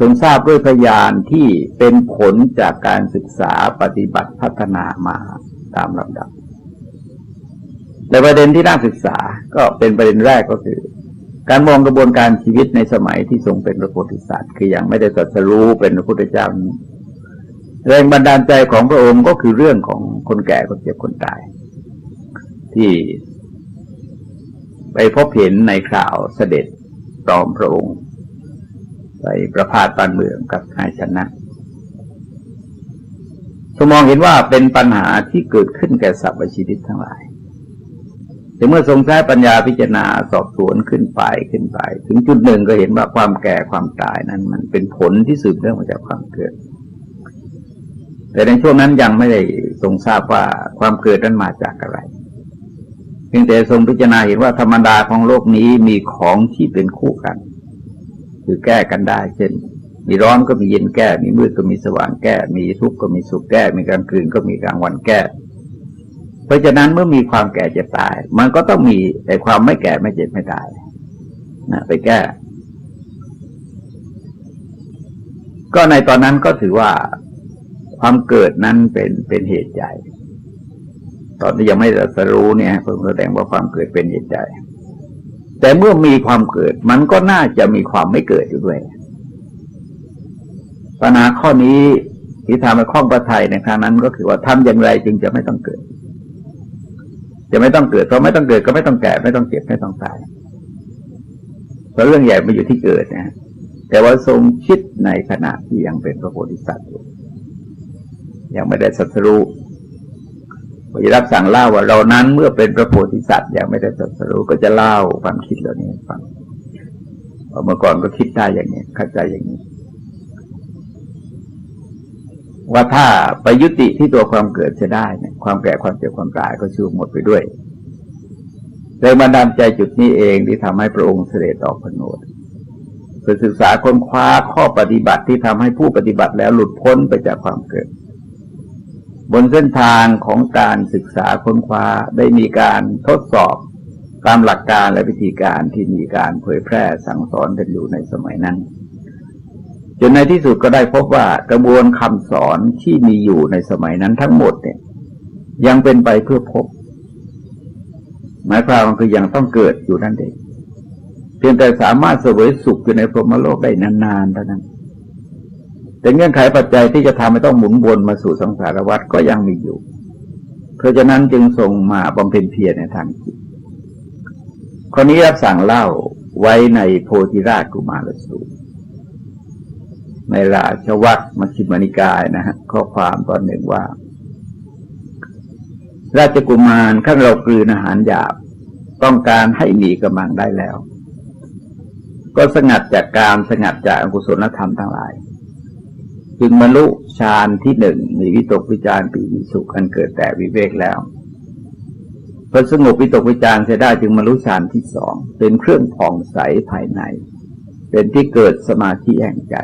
Speaker 1: ทรงทราบด้วยพยานที่เป็นผลจากการศึกษาปฏิบัติพัฒนามาตามลำดับแต่ประเด็นที่น่าศึกษาก็เป็นประเด็นแรกก็คือการมองกระบวนการชีวิตในสมัยที่ทรงเป็นพระโพธิสัตว์คือยังไม่ได้ตรัสรู้เป็นพระพุทธเจ้านี้แรงบันดาลใจของพระองค์ก็คือเรื่องของคนแก่คนเจ็บคนตายที่ไปพบเห็นในข่าวเสด็จตอมพระองค์ไปประพาสบ้านเมืองกับนายชนะทรงมองเห็นว่าเป็นปัญหาที่เกิดขึ้นแก่สรรพชีวิตทั้งหลายแต่เมื่อทรงใช้ปัญญาพิจารณาสอบสวนขึ้นไปถึงจุดหนึ่งก็เห็นว่าความแก่ความตายนั้นมันเป็นผลที่สืบเนื่องมาจากความเกิดแต่ในช่วงนั้นยังไม่ได้ทรงทราบว่าความเกิดนั้นมาจากอะไรเพียงแต่ทรงพิจารณาเห็นว่าธรรมดาของโลกนี้มีของที่เป็นคู่กันคือแก้กันได้เช่นมีร้อนก็มีเย็นแก้มีมืดก็มีสว่างแก้มีทุกข์ก็มีสุขแก้มีกลางคืนก็มีกลางวันแก้เพราะฉะนั้นเมื่อมีความแก่เจ็บตายมันก็ต้องมีแต่ความไม่แก่ไม่เจ็บไม่ตายนะไปแก้ก็ในตอนนั้นก็ถือว่าความเกิดนั้นเป็นเหตุใหญ่ตอนที่ยังไม่ตรัสรู้เนี่ยเพิ่งแสดงว่าความเกิดเป็นเหตุใหญ่แต่เมื่อมีความเกิดมันก็น่าจะมีความไม่เกิดอยู่ด้วยปัญหาข้อนี้ที่ทำให้ข้องพระทัยในครั้งนั้นก็คือว่าทำอย่างไรจึงจะไม่ต้องเกิดจะไม่ต้องเกิดเพราะไม่ต้องเกิดก็ไม่ต้องแก่ไม่ต้องเจ็บไม่ต้องตายเพราะเรื่องใหญ่มันอยู่ที่เกิดนะแต่ว่าทรงคิดในขณะที่ยังเป็นพระโพธิสัตว์อยู่ยังไม่ได้ตรัสรู้พระรับสั่งเล่าว่าเรานั้นเมื่อเป็นพระโพธิสัตว์ยังไม่ได้ตรัสรู้ก็จะเล่าความคิดเหล่านี้ให้ฟังเมื่อก่อนก็คิดได้อย่างนี้เข้าใจอย่างนี้ว่าถ้าไปยุติที่ตัวความเกิดจะได้เนี่ยความแก่ความเจ็บความตายก็ชูหมดไปด้วยแรงบันดาลใจจุดนี้เองที่ทำให้พระองค์เสด็จออกผนวดเพื่อศึกษาค้นคว้าข้อปฏิบัติที่ทำให้ผู้ปฏิบัติแล้วหลุดพ้นไปจากความเกิดบนเส้นทางของการศึกษาค้นคว้าได้มีการทดสอบตามหลักการและวิธีการที่มีการเผยแพร่สั่งสอนกันอยู่ในสมัยนั้นจนในที่สุดก็ได้พบว่ากระบวนคำสอนที่มีอยู่ในสมัยนั้นทั้งหมดเนี่ยยังเป็นไปเพื่อพบหมายความว่าคือยังต้องเกิดอยู่นั่นเองเพียงแต่สามารถเสวยสุขอยู่ในพรหมโลกได้นานๆเท่านั้นแต่เงื่อนไขปัจจัยที่จะทำให้ต้องหมุนวนมาสู่สังสารวัฏก็ยังมีอยู่เพราะฉะนั้นจึงทรงมาบำเพ็ญเพียรในทางจิตข้อนี้รับสั่งเล่าไว้ในโพธิราชกุมารสูตรในราชวัตรมัชฌิมนิกายนะฮะข้อความตอนหนึ่งว่าราชกุมารขั้นเรากลืนอาหารหยาบต้องการให้มีกำลังได้แล้วก็สงัดจากกามสงัดจากอกุศลธรรมทั้งหลายจึงบรรลุฌานที่หนึ่งมีวิตกวิจารปีติสุขอันเกิดแต่วิเวกแล้วพอสงบวิตกวิจารเสียได้จึงบรรลุฌานที่สองเป็นเครื่องผ่องใสภายในเป็นที่เกิดสมาธิแห่งใจ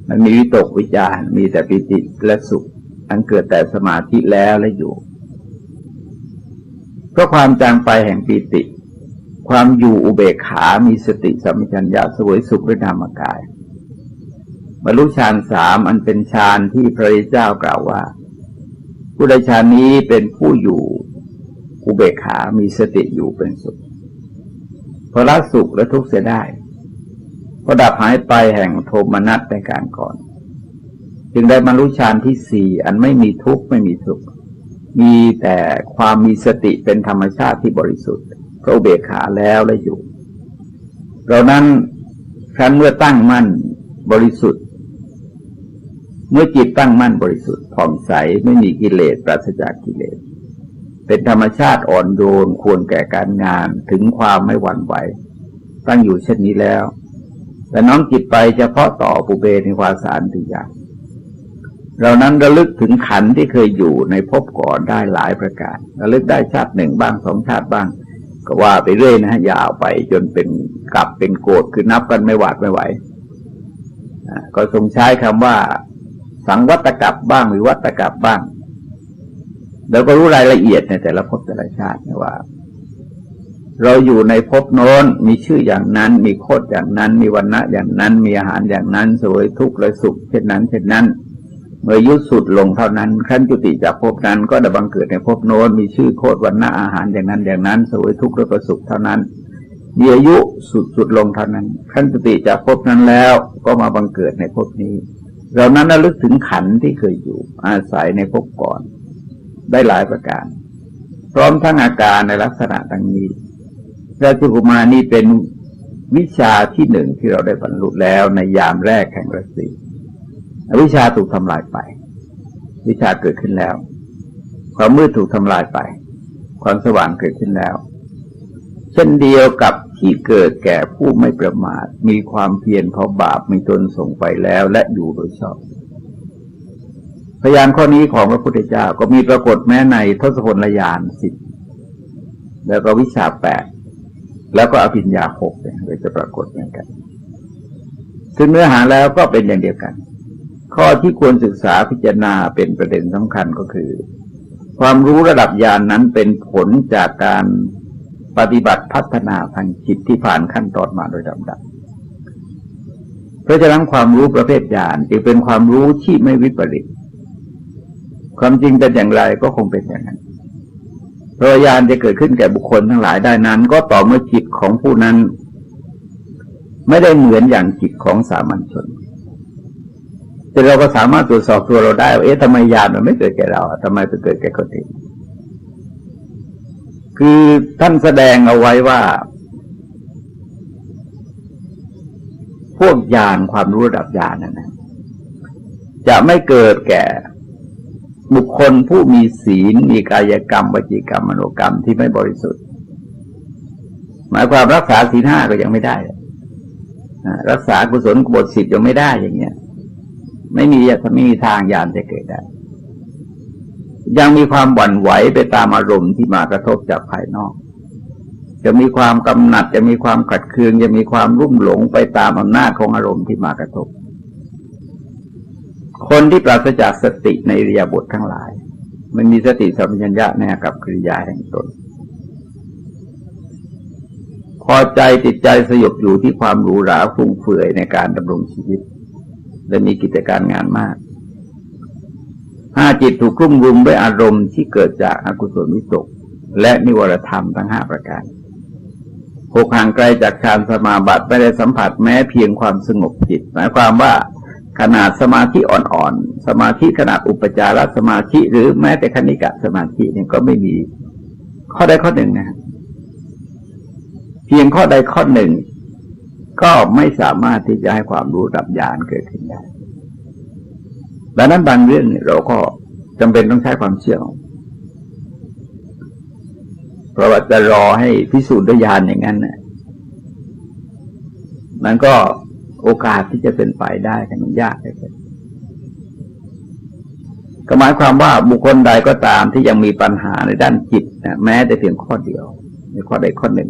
Speaker 1: มันมีวิตกวิจารมีแต่ปิติและสุขอันเกิดแต่สมาธิแล้วและอยู่เพราะความจางไปแห่งปิติความอยู่อุเบกขามีสติสัมปชัญญะเสวยสุขด้วยนามกายบรรลุฌานสามอันเป็นฌานที่พระพุทธเจ้ากล่าวว่าผู้ได้ฌานนี้เป็นผู้อยู่อุเบกขามีสติอยู่เป็นสุขพอละสุขและทุกข์เสียได้พอดับหายไปแห่งโทมนัสในการก่อนจึงได้บรรลุฌานที่สี่อันไม่มีทุกข์ไม่มีสุขมีแต่ความมีสติเป็นธรรมชาติที่บริสุทธิ์เพราะอุเบกขาแล้วและอยู่เรานั้นครั้นเมื่อตั้งมั่นบริสุทธิ์เมื่อจิตตั้งมั่นบริสุทธิ์ผ่องใสไม่มีกิเลสปราศจากกิเลสเป็นธรรมชาติอ่อนโยนควรแก่การงานถึงความไม่หวั่นไหวตั้งอยู่เช่นนี้แล้วแต่น้อมจิตไปเฉพาะต่อปุเบนิวาสานติยาเรานั้นระลึกถึงขันธ์ที่เคยอยู่ในภพก่อนได้หลายประการระลึกได้ชาติหนึ่งบ้างสองชาติบ้างก็ว่าไปเรื่อยนะยาวไปจนเป็นกลับเป็นโกรธคือนับกันไม่หวาดไม่ไหวก็ทรงใช้คำว่า สังวัตกับบ้างวิวัตกับบ้างแล้วก็รู้รายละเอียดในแต่ละภพแต่ละชาติว่า เราอยู่ในภพโน้นมีชื่ออย่างนั้นมีโคตรอย่างนั้นมีวรรณะอย่างนั้นมีอาหารอย่างนั้นเสวยทุกข์และสุขเช่นนั้นเช่นนั้นเมื่อยุสุดลงเท่านั้นขั้นจุติจากภพนั้นก็ได้บังเกิดในภพโน้นมีชื่อโคตรวรรณะอาหารอย่างนั้นอย่างนั้นเสวยทุกข์และสุขเท่านั้นมีอายุสุดลงเท่านั้นขั้นจุติจากภพนั้นแล้วก็มาบังเกิดในภพนี้เรานั้นระลึกถึงขันธ์ที่เคยอยู่อาศัยในภพก่อนได้หลายประการพร้อมทั้งอาการในลักษณะดังนี้ราชกุมารนี่เป็นวิชาที่หนึ่งที่เราได้บรรลุแล้วในยามแรกแห่งราศีอวิชชาถูกทำลายไปวิชาเกิดขึ้นแล้วความมืดถูกทำลายไปความสว่างเกิดขึ้นแล้วเช่นเดียวกับที่เกิดแก่ผู้ไม่ประมาทมีความเพียรเพราะบาปมีตนส่งไปแล้วและอยู่โดยชอบพยานข้อนี้ของพระพุทธเจ้าก็มีปรากฏแม้ในทศพลญาณ10แล้วก็วิชา8แล้วก็อภิญญา6เนี่ยจะปรากฏเหมือนกันซึ่งเนื้อหาแล้วก็เป็นอย่างเดียวกันข้อที่ควรศึกษาพิจารณาเป็นประเด็นสำคัญก็คือความรู้ระดับญาณ นั้นเป็นผลจากการปฏิบัติพัฒนาทางจิตที่ผ่านขั้นตอนมาโดยลำดับเพราะฉะนั้นความรู้ประเภทญาณจึงเป็นความรู้ที่ไม่วิปริตความจริงเป็นอย่างไรก็คงเป็นอย่างนั้นเพราะญาณจะเกิดขึ้นแก่บุคคลทั้งหลายได้นั้นก็ต่อเมื่อจิตของผู้นั้นไม่ได้เหมือนอย่างจิตของสามัญชนแต่เราก็สามารถตรวจสอบตัวเราได้ว่าทำไมญาณมันไม่เกิดแก่เราทำไมไปเกิดแก่คนอื่นคือท่านแสดงเอาไว้ว่าพวกญาณความรู้ระดับญาณนั้นจะไม่เกิดแก่บุคคลผู้มีศีลมีกายกรรมวจีกรรมมโนกรรมที่ไม่บริสุทธิ์หมายความรักษาศีล 5ก็ยังไม่ได้รักษากุศลบท10ยังไม่ได้อย่างเงี้ยไม่มีทางญาณจะเกิดได้ยังมีความหวั่นไหวไปตามอารมณ์ที่มากระทบจากภายนอกจะมีความกำหนัดจะมีความขัดเคืองจะมีความรุ่มหลงไปตามอำนาจของอารมณ์ที่มากระทบคนที่ปราศจากสติในอิริยาบถทั้งหลายมันมีสติสัมปชัญญะในอากัปกิริยาแห่งตนพอใจติดใจสยบอยู่ที่ความหรูหราฟุ่มเฟือยในการดำรงชีวิตและมีกิจการงานมากจิตถูกกลุ่มรุมด้วยอารมณ์ที่เกิดจากอกุศลวิตกและนิวรธรรมทั้ง5ประการห่างไกลจากฌานสมาบัติไม่ได้สัมผัสแม้เพียงความสงบจิตหมายความว่าขนาดสมาธิอ่อนๆสมาธิขนาดอุปจารสมาธิหรือแม้แต่คณิกะสมาธิเนี่ยก็ไม่มีข้อใดข้อหนึ่งนะเพียงข้อใดข้อหนึ่งก็ไม่สามารถที่จะให้ความรู้ระดับญาณเกิดขึ้นได้ดังนั้นบางเรื่องเราก็จำเป็นต้องใช้ความเชื่อเพราะว่าจะรอให้พิสูจน์ด้วยญาณอย่างนั้นนะมันก็โอกาสที่จะเป็นไปได้แต่มันยากเลยก็หมายความว่าบุคคลใดก็ตามที่ยังมีปัญหาในด้านจิตนะแม้แต่เพียงข้อเดียวในข้อใดข้อหนึ่ง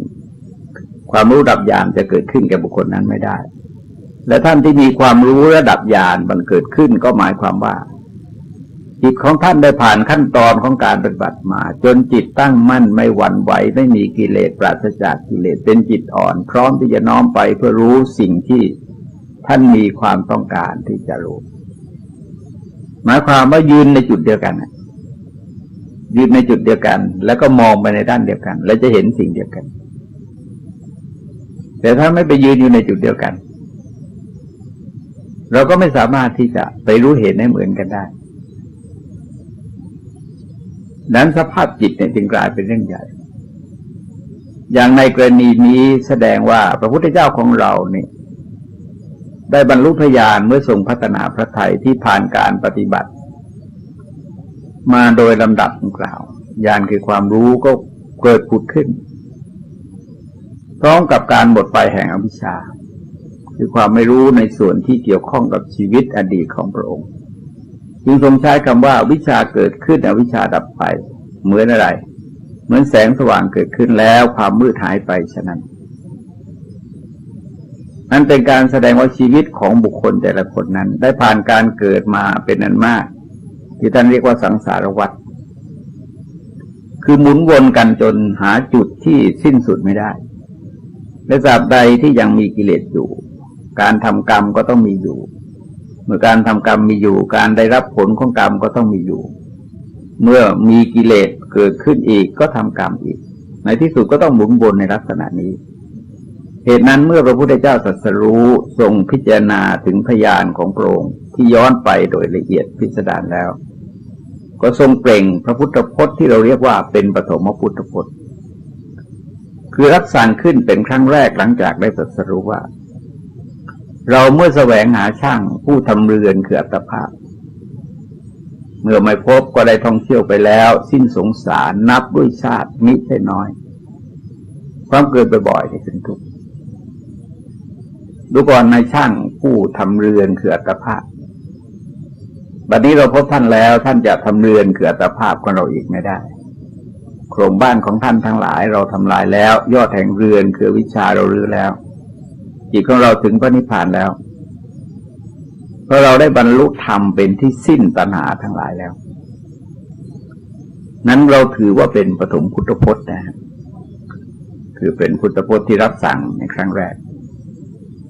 Speaker 1: ความรู้ระดับญาณจะเกิดขึ้นแก่บุคคลนั้นไม่ได้และท่านที่มีความรู้ระดับญาณมันเกิดขึ้นก็หมายความว่าจิตของท่านได้ผ่านขั้นตอนของการปฏิบัติมาจนจิตตั้งมั่นไม่หวั่นไหวไม่มีกิเลสปราศจากกิเลสเป็นจิตอ่อนพร้อมที่จะน้อมไปเพื่อรู้สิ่งที่ท่านมีความต้องการที่จะรู้หมายความว่ายืนในจุดเดียวกันยืนในจุดเดียวกันแล้วก็มองไปในด้านเดียวกันแล้วจะเห็นสิ่งเดียวกันแต่ถ้าไม่ไปยืนอยู่ในจุดเดียวกันเราก็ไม่สามารถที่จะไปรู้เห็นให้เหมือนกันได้นั้นสภาพจิตเนี่ยจึงกลายเป็นเรื่องใหญ่อย่างในกรณีนี้แสดงว่าพระพุทธเจ้าของเราเนี่ยได้บรรลุพญาณเมื่อทรงพัฒนาพระทัยที่ผ่านการปฏิบัติมาโดยลำดับดังกล่าวญาณคือความรู้ก็เกิดผุดขึ้นพร้อมกับการหมดไปแห่งอวิชชาคือความไม่รู้ในส่วนที่เกี่ยวข้องกับชีวิตอดีตของพระองค์จึงทรงใช้คำว่าวิชาเกิดขึ้นอวิชชาดับไปเหมือนอะไรเหมือนแสงสว่างเกิดขึ้นแล้วความมืดหายไปฉะนั้น นั่นเป็นการแสดงว่าชีวิตของบุคคลแต่ละคนนั้นได้ผ่านการเกิดมาเป็นอันมากที่ท่านเรียกว่าสังสารวัฏคือหมุนวนกันจนหาจุดที่สิ้นสุดไม่ได้และตราบใดที่ยังมีกิเลสอยู่การทำกรรมก็ต้องมีอยู่เมื่อการทำกรรมมีอยู่การได้รับผลของกรรมก็ต้องมีอยู่เมื่อมีกิเลสเกิดขึ้นอีกก็ทำกรรมอีกในที่สุดก็ต้องหมุนวนในลักษณะนี้เหตุนั้นเมื่อพระพุทธเจ้าตรัสรู้ทรงพิจารณาถึงพยานของพระองค์ที่ย้อนไปโดยละเอียดพิสดารแล้วก็ทรงเปล่งพระพุทธพจน์ที่เราเรียกว่าเป็นปฐมพุทธพจน์คือรับสั่งขึ้นเป็นครั้งแรกหลังจากได้ตรัสรู้ว่าเราเมื่อแสวงหาช่างผู้ทำเรือนคืออัตภาพเมื่อไม่พบก็ได้ท่องเที่ยวไปแล้วสิ้นสงสารนับด้วยชาติมิใช่น้อยความเกิดบ่อยๆนี่เป็นทุกข์ดูก่อนในช่างผู้ทำเรือนคืออัตภาพบัดนี้เราพบท่านแล้วท่านจะทำเรือนคืออัตภาพของเราอีกไม่ได้โครงบ้านของท่านทั้งหลายเราทำลายแล้วยอดแห่งเรือนคือวิชาเรารื้อแล้วจิตของเราถึงพระนิพพานแล้วเพราะเราได้บรรลุธรรมเป็นที่สิ้นตัณหาทั้งหลายแล้วนั้นเราถือว่าเป็นปฐมพุทธพจน์นะคือเป็นพุทธพจน์ที่รับสั่งในครั้งแรก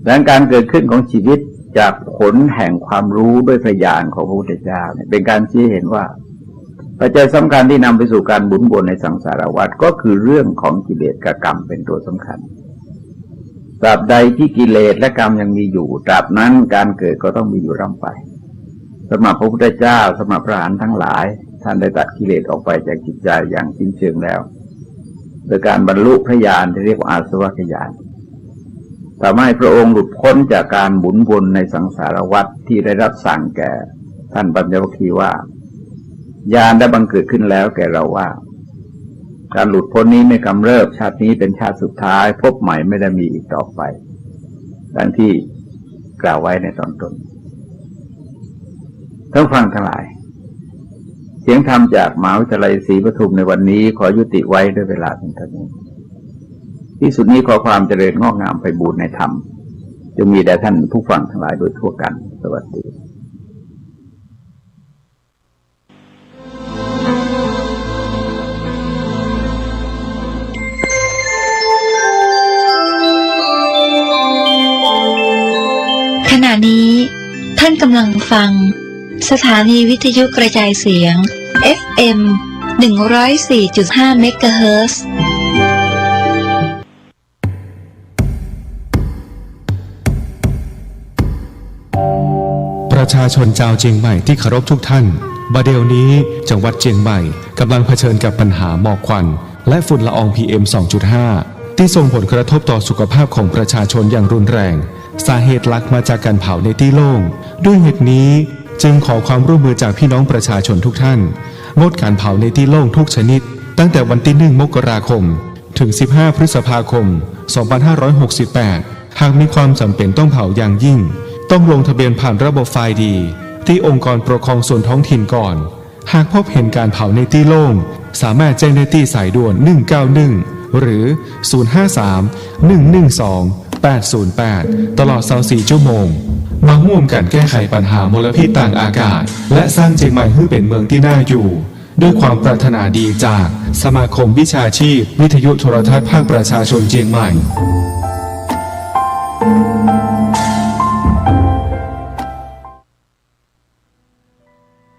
Speaker 1: และการเกิดขึ้นของชีวิตจากผลแห่งความรู้ด้วยพยานของพระพุทธเจ้าเป็นการชี้เห็นว่าปัจจัยสำคัญที่นำไปสู่การหมุนวนในสังสารวัฏก็คือเรื่องของกิเลสกับกรรมเป็นตัวสำคัญตราบใดที่กิเลสและกรรมยังมีอยู่ตราบนั้นการเกิดก็ต้องมีอยู่ร่ำไปสำหรับพระพุทธเจ้าสำหรับพระอรหันต์ทั้งหลายท่านได้ตัดกิเลสออกไปจากจิตใจอย่างสิ้นเชิงแล้วโดยการบรรลุพระญาณที่เรียกว่าอาสวัคญาณทำให้พระองค์หลุดพ้นจากการหมุนวนในสังสารวัฏที่ได้รับสั่งแก่ท่านปัญจวัคคีย์ว่าญาณได้บังเกิดขึ้นแล้วแก่เราว่าการหลุดพ้นนี้ไม่กำเริบชาตินี้เป็นชาติสุดท้ายพบใหม่ไม่ได้มีอีกต่อไปดังที่กล่าวไว้ในตอนต้นท่านฟังทั้งหลายเสียงธรรมจากมหาวิทยาลัยศรีปทุมในวันนี้ขอยุติไว้ด้วยเวลาเพียงเท่านี้ที่สุดนี้ขอความเจริญงอกงามไปบูรณนธรรมจงมีแด่ท่านผู้ฟังทั้งหลายโดยทั่วกันสวัสดี
Speaker 2: ขณะนี้ท่านกำลังฟังสถานีวิทยุกระจายเสียง FM 104.5 เมกะเฮิรตซ์
Speaker 3: ประชาชนชาวเชียงใหม่ที่เคารพทุกท่านบัดเดี๋ยวนี้จังหวัดเชียงใหม่กำลังเผชิญกับปัญหาหมอกควันและฝุ่นละออง PM 2.5 ที่ส่งผลกระทบต่อสุขภาพของประชาชนอย่างรุนแรงสาเหตุหลักมาจากการเผาในที่โล่งด้วยเหตุนี้จึงขอความร่วมมือจากพี่น้องประชาชนทุกท่านงดการเผาในที่โล่งทุกชนิดตั้งแต่วันที่ 1 มกราคมถึง 15 พฤษภาคม 2568 หากมีความจำเป็นต้องเผาอย่างยิ่งต้องลงทะเบียนผ่านระบบไฟล์ดีที่องค์กรปกครองส่วนท้องถิ่นก่อนหากพบเห็นการเผาในที่โล่งสามารถแจ้งได้ที่สายด่วน 191 หรือ 053-112-808 ตลอด 24 ชั่วโมงมาร่วมกันแก้ไขปัญหามลพิษต่างอากาศและสร้างเชียงใหม่ให้เป็นเมืองที่น่าอยู่ด้วยความปรารถนาดีจากสมาคมวิชาชีพวิทยุโทรทัศน์ภาคประชาชนเชียงใหม่